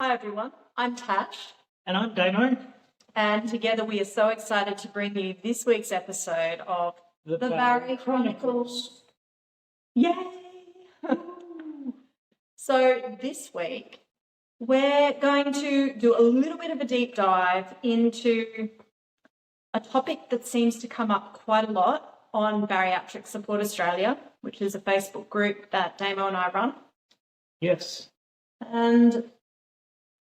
Hi everyone, I'm Tash, And I'm Damo. and together we are so excited to bring you this week's episode of the Barrier Chronicles. Yay! So this week we're going to do a little bit of a deep dive into a topic that seems to come up quite a lot on Bariatric Support Australia, which is a Facebook group that Damo and I run. Yes. And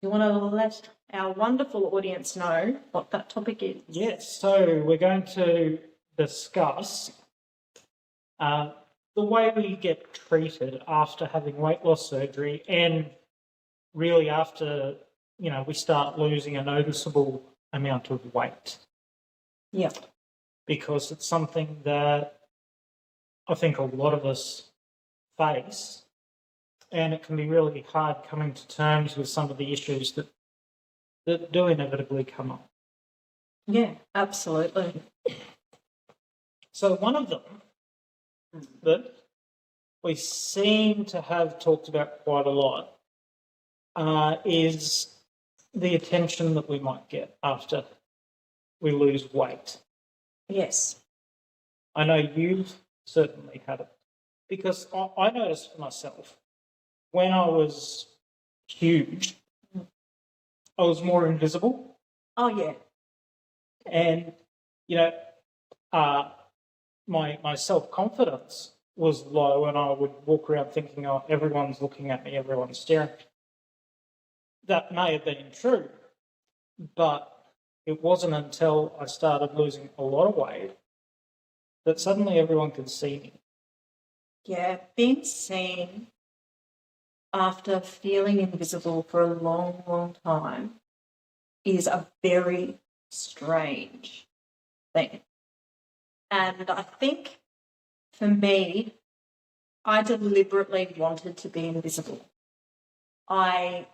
you want to let our wonderful audience know what that topic is? Yes, so we're going to discuss the way we get treated after having weight loss surgery and really after, we start losing a noticeable amount of weight. Yeah. Because it's something that I think a lot of us face, and it can be really hard coming to terms with some of the issues that do inevitably come up. Yeah, absolutely. So one of them that we seem to have talked about quite a lot is the attention that we might get after we lose weight. Yes. I know you've certainly had it, because I noticed for myself, when I was huge, I was more invisible. Oh, yeah. And, my self-confidence was low, and I would walk around thinking, oh, everyone's looking at me, everyone's staring. That may have been true, but it wasn't until I started losing a lot of weight that suddenly everyone could see me. Yeah, being seen after feeling invisible for a long, long time is a very strange thing. And I think for me, I deliberately wanted to be invisible. I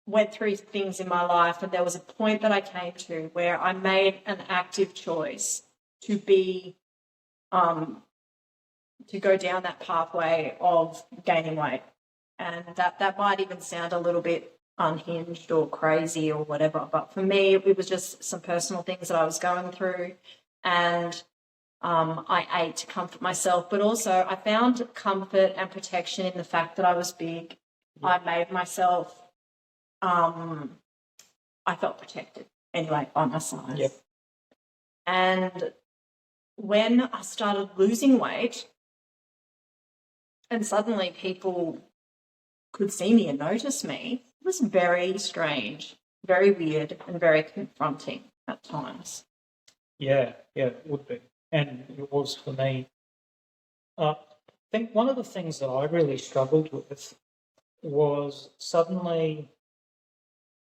went through things in my life, and there was a point that I came to where I made an active choice to be, to go down that pathway of gaining weight. And that might even sound a little bit unhinged or crazy or whatever, but for me, it was just some personal things that I was going through, and I ate to comfort myself, but also I found comfort and protection in the fact that I was big. Yeah. I made myself, I felt protected anyway by my size. Yep. And when I started losing weight, and suddenly people could see me and notice me, it was very strange, very weird, and very confronting at times. Yeah, it would be. And it was for me. I think one of the things that I really struggled with was suddenly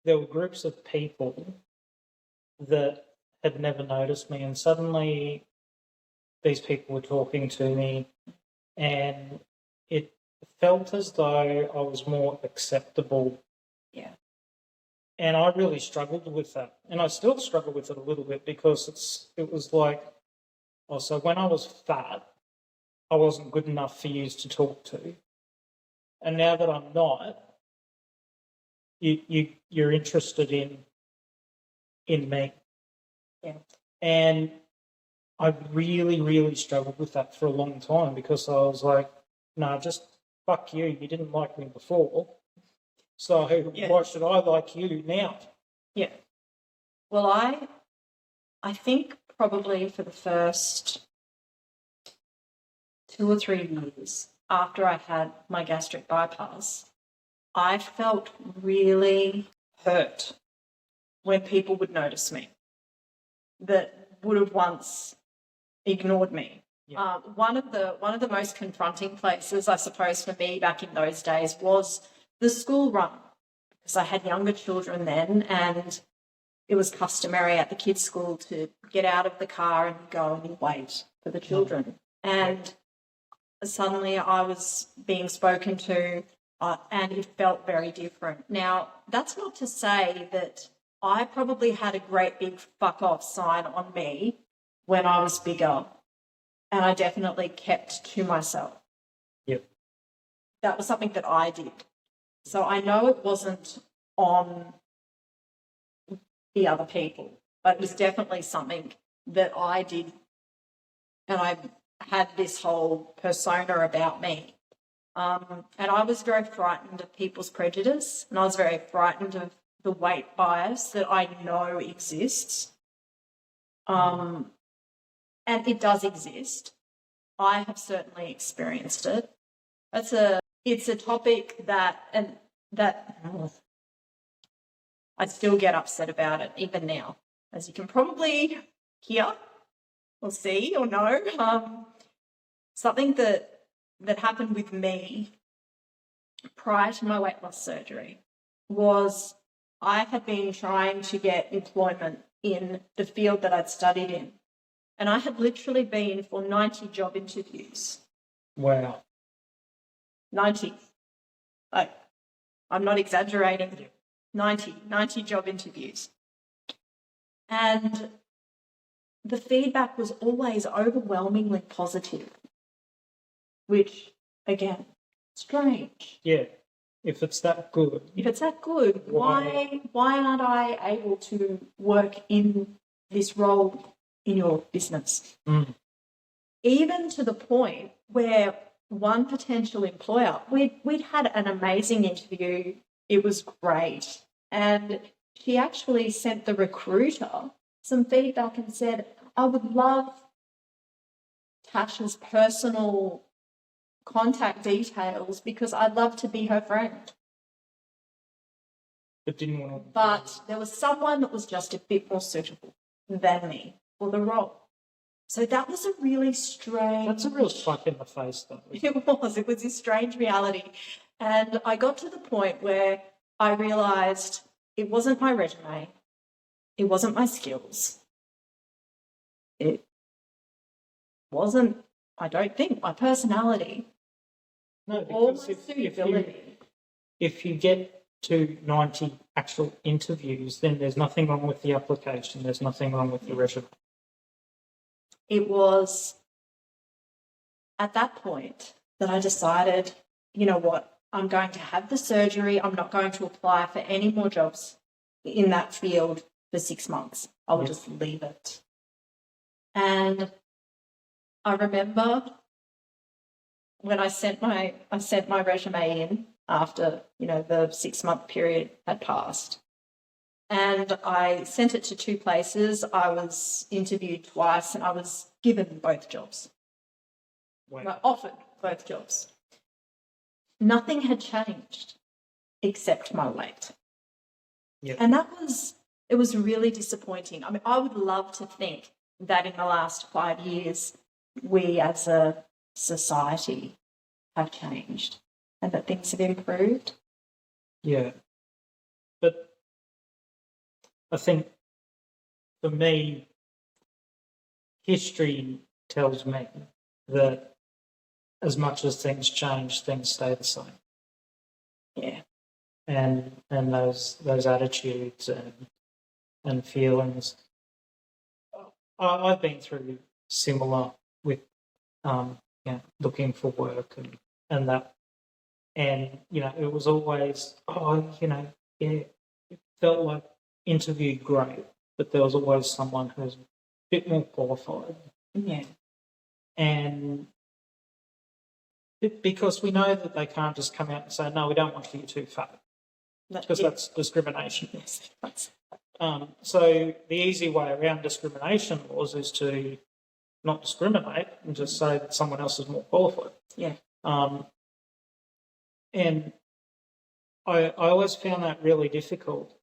there were groups of people that had never noticed me, and suddenly these people were talking to me, and it felt as though I was more acceptable. Yeah. And I really struggled with that. And I still struggle with it a little bit, because it was like, so when I was fat, I wasn't good enough for you to talk to. And now that I'm not, you're interested in me. Yeah. And I really, really struggled with that for a long time, because I was like, no, just fuck you. You didn't like me before. So why should I like you now? Yeah. Well, I think probably for the first 2 or 3 years after I had my gastric bypass, I felt really hurt when people would notice me that would have once ignored me. Yeah. One of the most confronting places, I suppose, for me back in those days was the school run, because I had younger children then, and it was customary at the kids' school to get out of the car and go and wait for the children. And suddenly I was being spoken to, and it felt very different. Now, that's not to say that I probably had a great big fuck off sign on me when I was bigger, and I definitely kept to myself. Yep. That was something that I did. So I know it wasn't on the other people. But it was definitely something that I did, and I had this whole persona about me. And I was very frightened of people's prejudice, and I was very frightened of the weight bias that I know exists. And it does exist. I have certainly experienced it. It's a topic that I still get upset about it even now, as you can probably hear or see or know. Something that happened with me prior to my weight loss surgery was I had been trying to get employment in the field that I'd studied in. And I had literally been for 90 job interviews. Wow. 90. Like, I'm not exaggerating. 90 job interviews. And the feedback was always overwhelmingly positive, which, again, strange. Yeah. If it's that good. If it's that good, why aren't I able to work in this role in your business? Even to the point where one potential employer, we'd had an amazing interview. It was great. And she actually sent the recruiter some feedback and said, I would love Tash's personal contact details because I'd love to be her friend. But didn't want to. But there was someone that was just a bit more suitable than me for the role. So that was a really strange... That's a real slap in the face, though. It was a strange reality. And I got to the point where I realised it wasn't my resume, it wasn't my skills, it wasn't, I don't think, my personality. No, Or because my suitability. if you get to 90 actual interviews, then there's nothing wrong with the application, there's nothing wrong with the resume. It was at that point that I decided, you know what, I'm going to have the surgery. I'm not going to apply for any more jobs in that field for 6 months. I'll just leave it. And I remember when I sent my resume in after, the 6-month period had passed. And I sent it to 2 places. I was interviewed twice and I was given both jobs. Wow. I offered both jobs. Nothing had changed except my weight. Yep. And it was really disappointing. I mean, I would love to think that in the last 5 years, we as a society have changed and that things have improved. Yeah. But I think for me, history tells me that as much as things change, things stay the same. Yeah. And those attitudes and feelings. I've been through similar with looking for work and that. And, it was always, it felt like interviewed great, but there was always someone who's a bit more qualified. Yeah. And because we know that they can't just come out and say, no, we don't want you, you're too fat. Because that's discrimination. Yes. So the easy way around discrimination laws is to not discriminate and just say that someone else is more qualified. Yeah. And I always found that really difficult.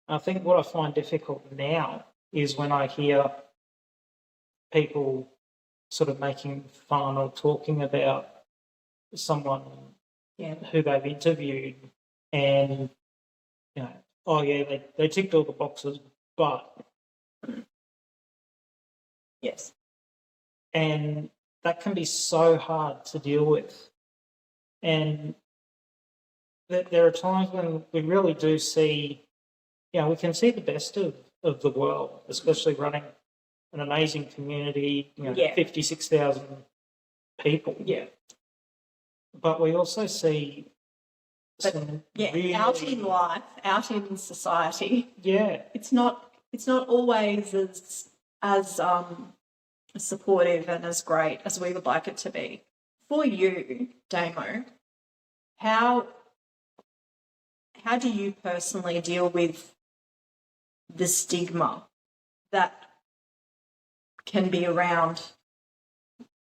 I think what I find difficult now is when I hear people sort of making fun or talking about someone who they've interviewed and, they ticked all the boxes, but... Yes. And that can be so hard to deal with. And there are times when we really do see, we can see the best of the world, especially running an amazing community, 56,000 people. Yeah. But we also see But some yeah, really, out in life, out in society, yeah, it's not always as supportive and as great as we would like it to be. For you, Damo, how do you personally deal with the stigma that can be around,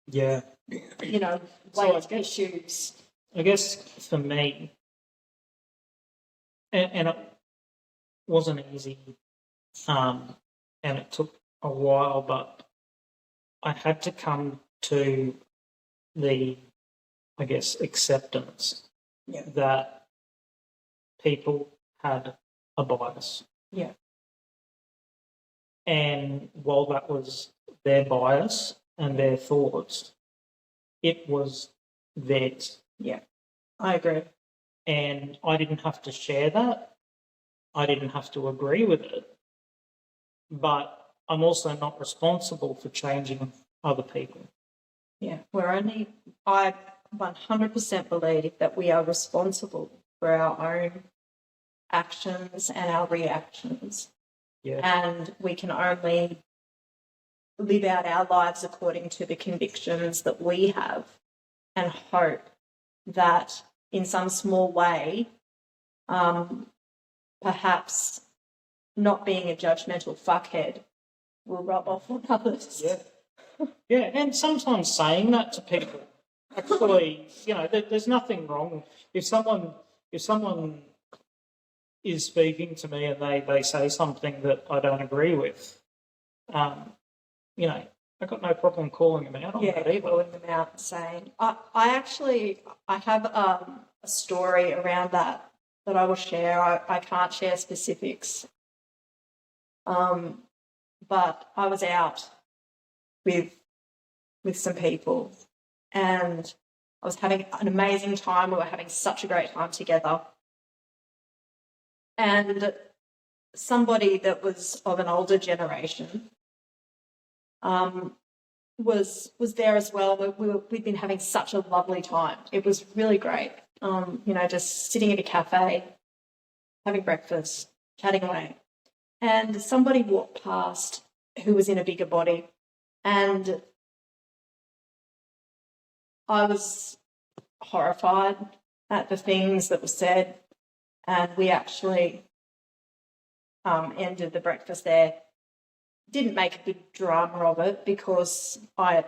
yeah. you know, So weight issues? I guess for me, and it wasn't easy, and it took a while, but I had to come to the, I guess, acceptance that people had a bias. Yeah. And while that was their bias and their thoughts, it was theirs. Yeah, I agree. And I didn't have to share that. I didn't have to agree with it. But I'm also not responsible for changing other people. Yeah, I 100% believe that we are responsible for our own actions and our reactions. Yeah. And we can only live out our lives according to the convictions that we have, and hope that in some small way, perhaps not being a judgmental fuckhead will rub off on others. Yeah. Yeah, and sometimes saying that to people, actually, there's nothing wrong. If someone is speaking to me and they say something that I don't agree with, I've got no problem calling them out on that either. Calling them out and saying, I have a story around that I will share. I can't share specifics. But I was out with some people, and I was having an amazing time. We were having such a great time together. And somebody that was of an older generation was there as well. We'd been having such a lovely time. It was really great. Just sitting at a cafe, having breakfast, chatting away. And somebody walked past who was in a bigger body, and I was horrified at the things that were said, and we actually ended the breakfast there. Didn't make a big drama of it because of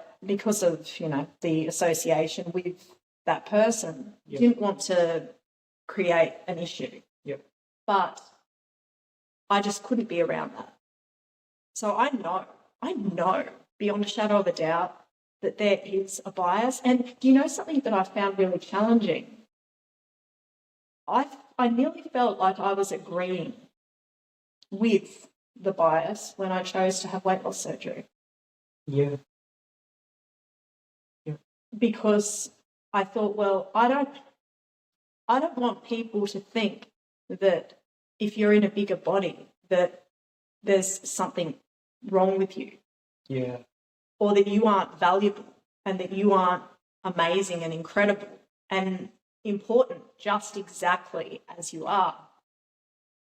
the association with that person. Yep. Didn't want to create an issue. Yep. But I just couldn't be around that. So I know beyond a shadow of a doubt that there is a bias. And do you know something that I found really challenging? I nearly felt like I was agreeing with the bias when I chose to have weight loss surgery. Yeah. Because I thought, well, I don't want people to think that if you're in a bigger body that there's something wrong with you. Yeah. Or that you aren't valuable and that you aren't amazing and incredible and important just exactly as you are.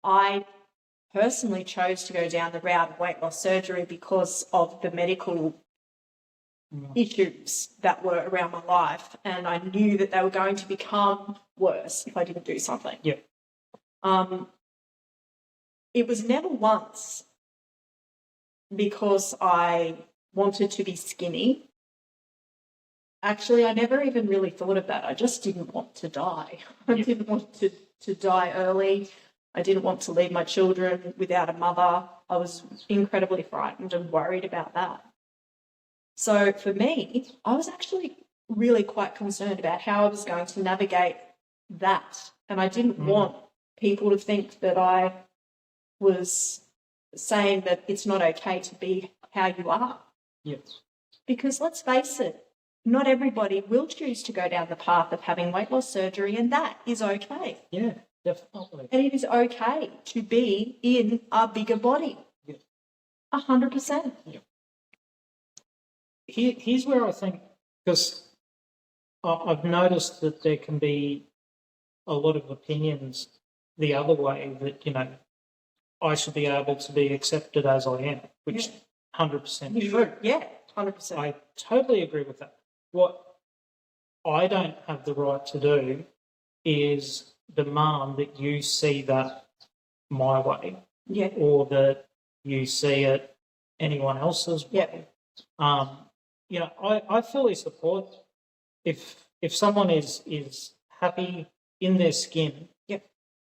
I personally chose to go down the route of weight loss surgery because of the medical issues that were around my life, and I knew that they were going to become worse if I didn't do something. Yeah. It was never once because I wanted to be skinny. Actually, I never even really thought of that. I just didn't want to die. I didn't want to die early. I didn't want to leave my children without a mother. I was incredibly frightened and worried about that. So for me, I was actually really quite concerned about how I was going to navigate that. And I didn't want people to think that I was saying that it's not okay to be how you are. Yes. Because let's face it, not everybody will choose to go down the path of having weight loss surgery, and that is okay. Yeah, definitely. And it is okay to be in a bigger body. Yeah. 100%. Yeah. Here's where I think, because I've noticed that there can be a lot of opinions the other way, that, you know, I should be able to be accepted as I am, which 100% true. Yeah, 100%. I totally agree with that. What I don't have the right to do is demand that you see that my way, or that you see it anyone else's way. You know, I fully support if someone is happy in their skin,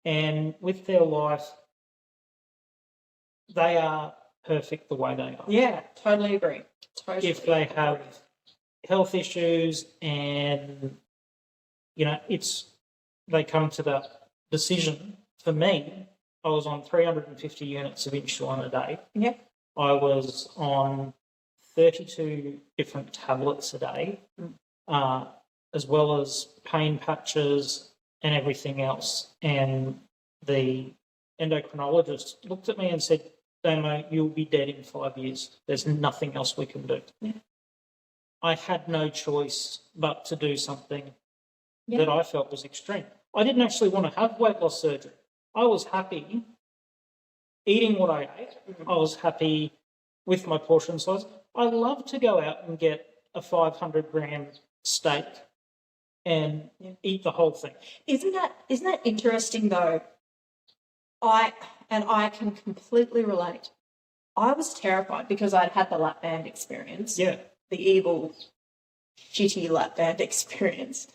and with their life, they are perfect the way they are. Yeah, totally agree. Totally. If they have health issues and, you know, they come to that decision. For me, I was on 350 units of insulin a day. Yeah. I was on 32 different tablets a day, as well as pain patches and everything else. And the endocrinologist looked at me and said, Damo, you'll be dead in 5 years. There's nothing else we can do. Yeah. I had no choice but to do something that I felt was extreme. I didn't actually want to have weight loss surgery. I was happy eating what I ate. I was happy with my portion size. I love to go out and get a 500-gram steak and eat the whole thing. Isn't that interesting though? I can completely relate. I was terrified because I'd had the lap band experience. Yeah. The evil, shitty lap band experience.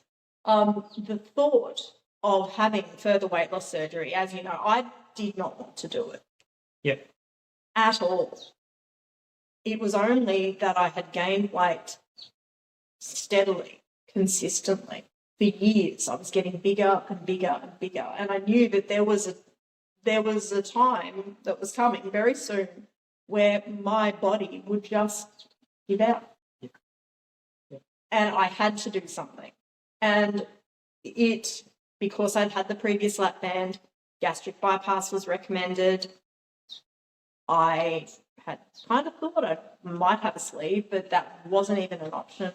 The thought of having further weight loss surgery, as you know, I did not want to do it. Yeah. At all. It was only that I had gained weight steadily, consistently, for years. I was getting bigger and bigger and bigger. And I knew that there was a time that was coming very soon where my body would just give out. Yeah. And I had to do something. And because I'd had the previous lap band, gastric bypass was recommended. I had kind of thought I might have a sleeve, but that wasn't even an option.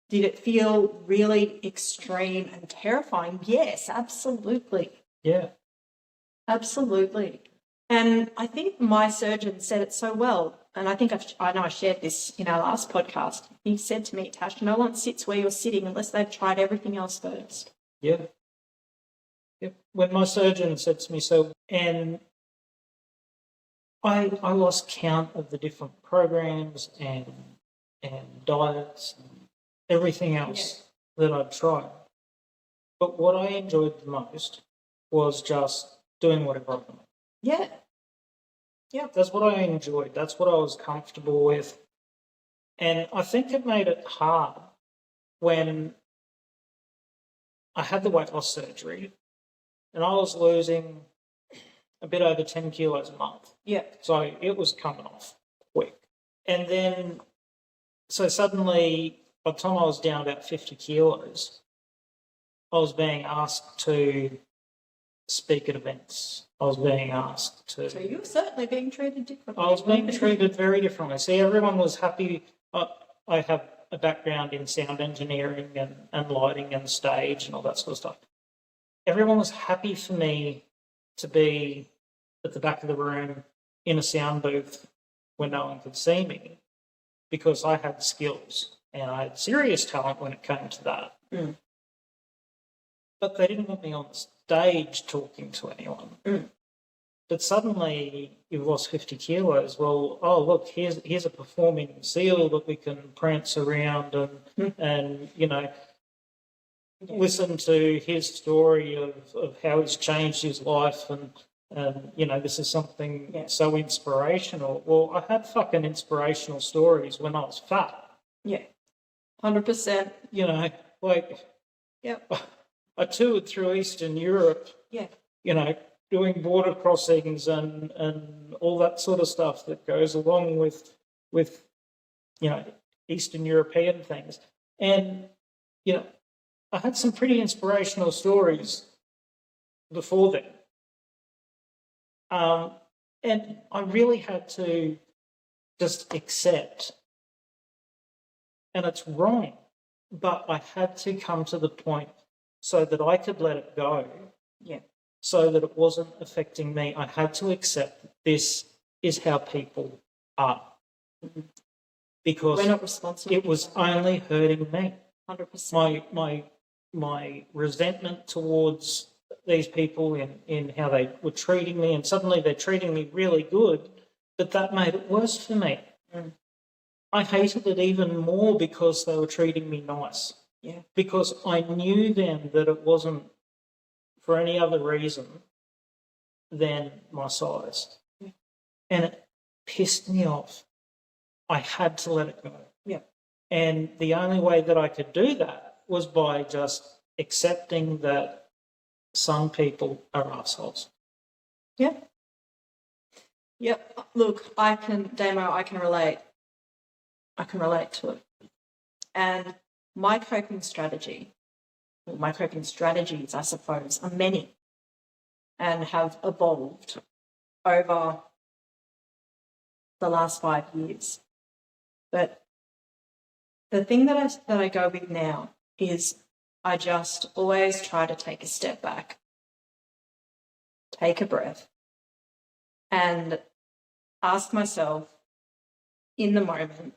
Did it feel really extreme and terrifying? Yes, absolutely. Yeah. Absolutely. And I think my surgeon said it so well, and I think I know I shared this in our last podcast. He said to me, Tash, no one sits where you're sitting unless they've tried everything else first. Yeah. Yep. When my surgeon said to me, and I lost count of the different programs and diets and everything else that I'd tried. But what I enjoyed the most was just doing whatever I wanted. Yeah. Yeah. That's what I enjoyed. That's what I was comfortable with. And I think it made it hard when I had the weight loss surgery and I was losing a bit over 10 kilos a month. Yeah. So it was coming off quick. And then, so suddenly, by the time I was down about 50 kilos, I was being asked to speak at events. I was being asked to... So you were certainly being treated differently. I was being treated very differently. See, everyone was happy. I have a background in sound engineering and lighting and stage and all that sort of stuff. Everyone was happy for me to be at the back of the room in a sound booth where no one could see me, because I had skills and I had serious talent when it came to that. Mm. But they didn't want me on the stage talking to anyone. Mm. But suddenly you've lost 50 kilos. Well, oh, look, here's a performing seal that we can prance around and you know, listen to his story of how he's changed his life and you know, this is something so inspirational. Well, I had fucking inspirational stories when I was fat. Yeah, 100%. You know, like, I toured through Eastern Europe. Yeah. You know, doing border crossings and all that sort of stuff that goes along with you know, Eastern European things. And, you know, I had some pretty inspirational stories before then. And I really had to just accept, and it's wrong, but I had to come to the point so that I could let it go, Yeah. so that it wasn't affecting me. I had to accept that this is how people are, because We're not responsible. it was only hurting me. 100%. My resentment towards these people in how they were treating me, and suddenly they're treating me really good, but that made it worse for me. I hated it even more because they were treating me nice. Yeah. Because I knew then that it wasn't for any other reason than my size. Yeah. And it pissed me off. I had to let it go. Yeah. And the only way that I could do that was by just accepting that some people are assholes. Yeah. Yep. Look, Damo, I can relate. I can relate to it. And my coping strategies, I suppose, are many and have evolved over the last 5 years. But the thing that I go with now is I just always try to take a step back, take a breath, and ask myself in the moment,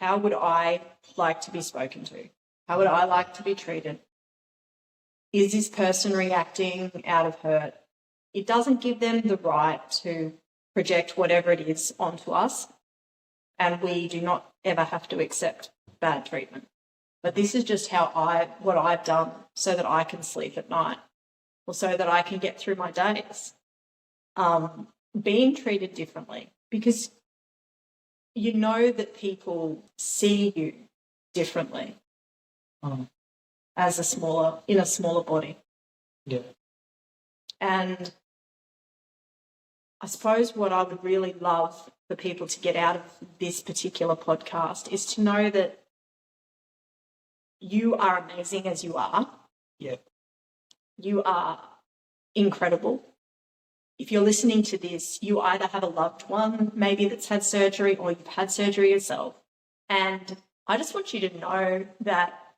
how would I like to be spoken to? How would I like to be treated? Is this person reacting out of hurt? It doesn't give them the right to project whatever it is onto us, and we do not ever have to accept bad treatment. But this is just what I've done so that I can sleep at night, or so that I can get through my days. Being treated differently, because you know that people see you differently as in a smaller body. Yeah. And I suppose what I would really love for people to get out of this particular podcast is to know that you are amazing as you are. Yeah. You are incredible. If you're listening to this, you either have a loved one maybe that's had surgery, or you've had surgery yourself. And I just want you to know that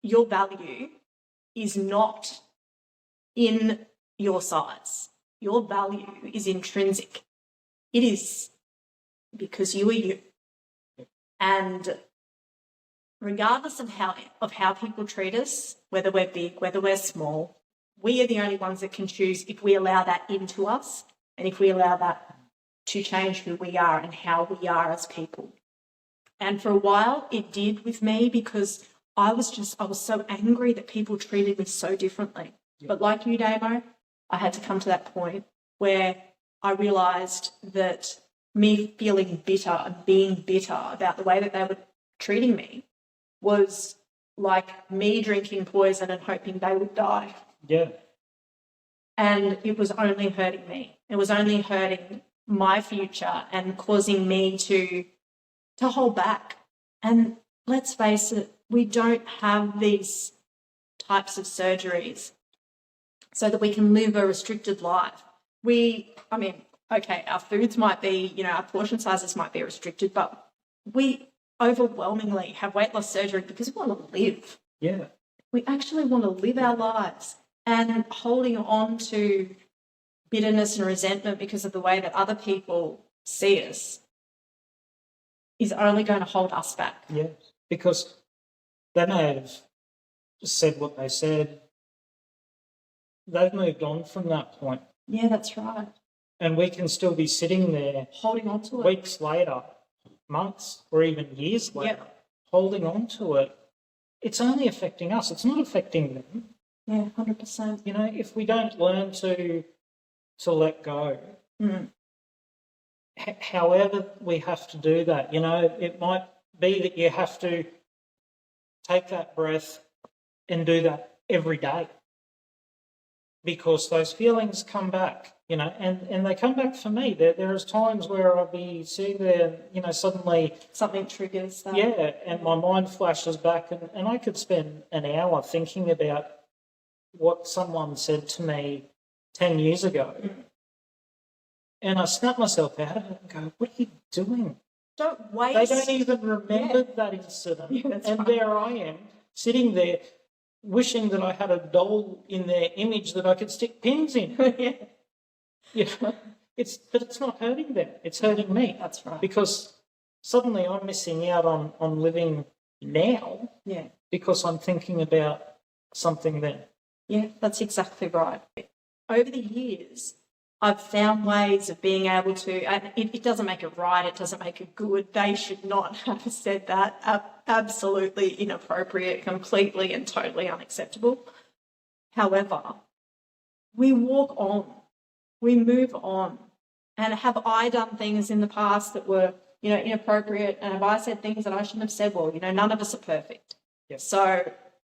your value is not in your size. Your value is intrinsic. It is because you are you. And regardless of how people treat us, whether we're big, whether we're small, we are the only ones that can choose if we allow that into us, and if we allow that to change who we are and how we are as people. And for a while it did with me, because I was so angry that people treated me so differently. Yeah. But like you, Damo, I had to come to that point where I realised that me feeling bitter and being bitter about the way that they were treating me was like me drinking poison and hoping they would die. Yeah. And it was only hurting me. It was only hurting my future and causing me to hold back. And let's face it, we don't have these types of surgeries so that we can live a restricted life. Our foods might be, our portion sizes might be restricted, but we overwhelmingly have weight loss surgery because we want to live. Yeah. We actually want to live our lives, and holding on to bitterness and resentment because of the way that other people see us is only going to hold us back. Yeah, because they may have said what they said. They've moved on from that point. Yeah, that's right. And we can still be sitting there holding on to it weeks later, months, or even years later, holding on to it. It's only affecting us. It's not affecting them. Yeah, 100%. If we don't learn to let go, however we have to do that, it might be that you have to take that breath and do that every day, because those feelings come back, and they come back for me. There is times where I'll be sitting there, suddenly something triggers that. Yeah, and my mind flashes back, and I could spend an hour thinking about what someone said to me 10 years ago. And I snap myself out of it and go, what are you doing? Don't waste. They don't even remember that incident. Yeah, that's and right. there I am, sitting there, wishing that I had a doll in their image that I could stick pins in. Yeah. But it's not hurting them. It's hurting me. That's right. Because suddenly I'm missing out on living now. Yeah. Because I'm thinking about something then. Yeah, that's exactly right. Over the years, I've found ways of being able to, and it doesn't make it right, it doesn't make it good. They should not have said that. Absolutely inappropriate, completely and totally unacceptable. However, we walk on, we move on. And have I done things in the past that were, inappropriate? And have I said things that I shouldn't have said? Well, none of us are perfect. Yes. So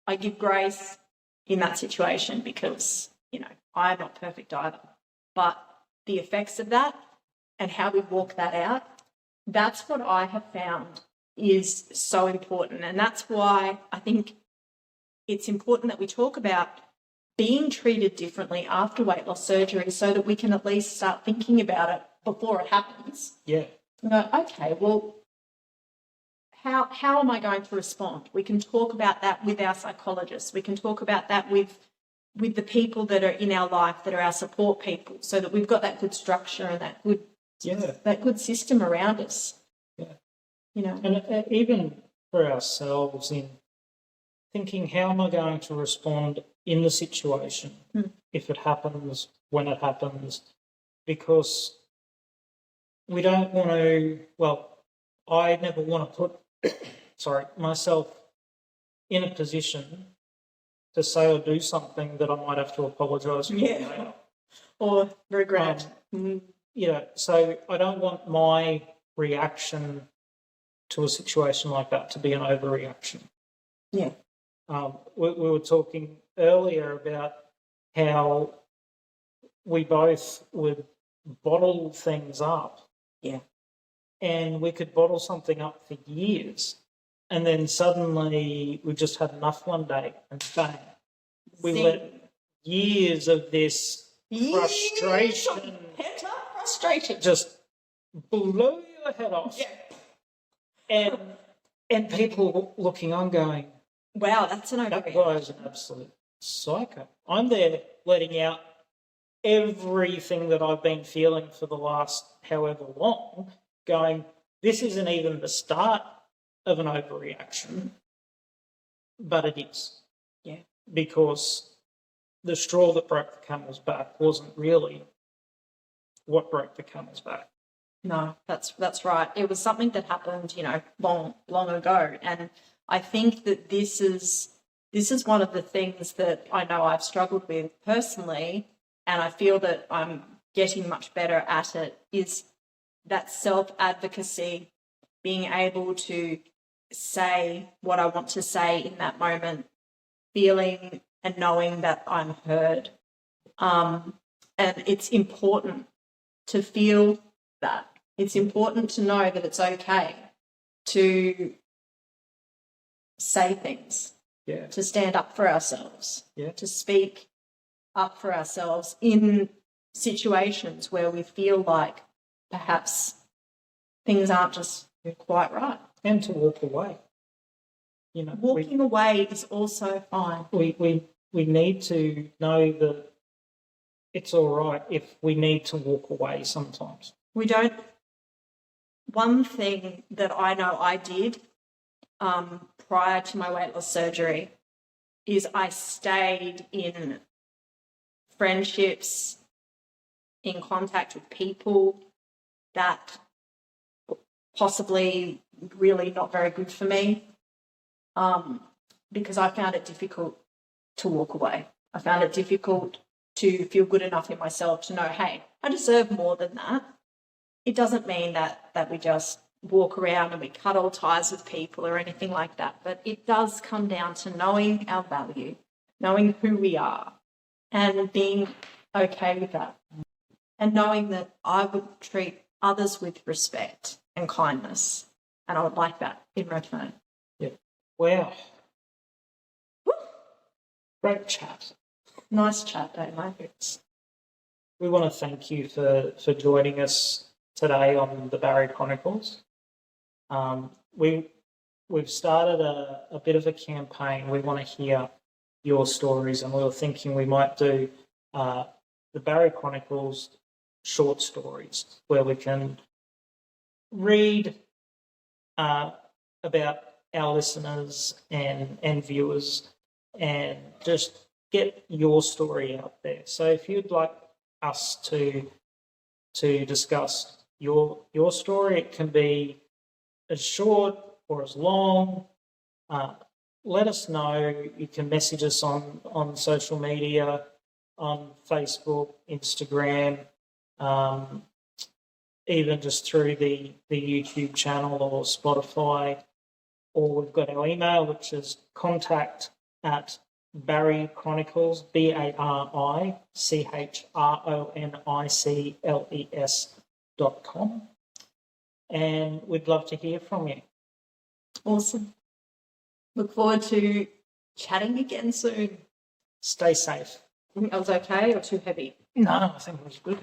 I give grace in that situation because, I'm not perfect either. But the effects of that and how we walk that out, that's what I have found is so important. And that's why I think it's important that we talk about being treated differently after weight loss surgery so that we can at least start thinking about it before it happens. Yeah. Okay, well, how am I going to respond? We can talk about that with our psychologists. We can talk about that with the people that are in our life that are our support people so that we've got that good structure and that good system around us. Yeah. And even for ourselves in thinking, how am I going to respond in the situation if it happens, when it happens? Because we don't want to, I never want to put, myself in a position to say or do something that I might have to apologise for later. Or regret. So I don't want my reaction to a situation like that to be an overreaction. Yeah. We were talking earlier about how we both would bottle things up. Yeah. And we could bottle something up for years. And then suddenly we just had enough one day and bang. We let years of this frustration just blow your head off. Yeah. And people looking on going, wow, that's an overreaction. That guy is an absolute psycho. I'm there letting out everything that I've been feeling for the last however long, going, this isn't even the start of an overreaction, but it is. Yeah. Because the straw that broke the camel's back wasn't really what broke the camel's back. No, that's right. It was something that happened, long ago. And I think that this is one of the things that I know I've struggled with personally, and I feel that I'm getting much better at it, is that self-advocacy, being able to say what I want to say in that moment, feeling and knowing that I'm heard. And it's important to feel that. It's important to know that it's okay to say things, to stand up for ourselves, to speak up for ourselves in situations where we feel like perhaps things aren't just quite right. And to walk away. Walking away is also fine. We need to know that it's all right if we need to walk away sometimes. We don't. One thing that I know I did prior to my weight loss surgery is I stayed in friendships, in contact with people that possibly really not very good for me, because I found it difficult to walk away. I found it difficult to feel good enough in myself to know, hey, I deserve more than that. It doesn't mean that we just walk around and we cut all ties with people or anything like that, but it does come down to knowing our value, knowing who we are, and being okay with that, and knowing that I would treat others with respect and kindness, and I would like that in return. Yeah. Wow. Woo. Great chat. Nice chat, don't I? We want to thank you for joining us today on the Barrier Chronicles. We've started a bit of a campaign. We want to hear your stories, and we were thinking we might do the Barrier Chronicles short stories where we can read about our listeners and viewers and just get your story out there. So if you'd like us to discuss your story, it can be as short or as long. Let us know. You can message us on social media, on Facebook, Instagram, even just through the YouTube channel or Spotify. Or we've got our email, which is contact@Barrier Chronicles, BARRICHRONICLES.com. And we'd love to hear from you. Awesome. Look forward to chatting again soon. Stay safe. I think that was okay or too heavy? No, I think it was good.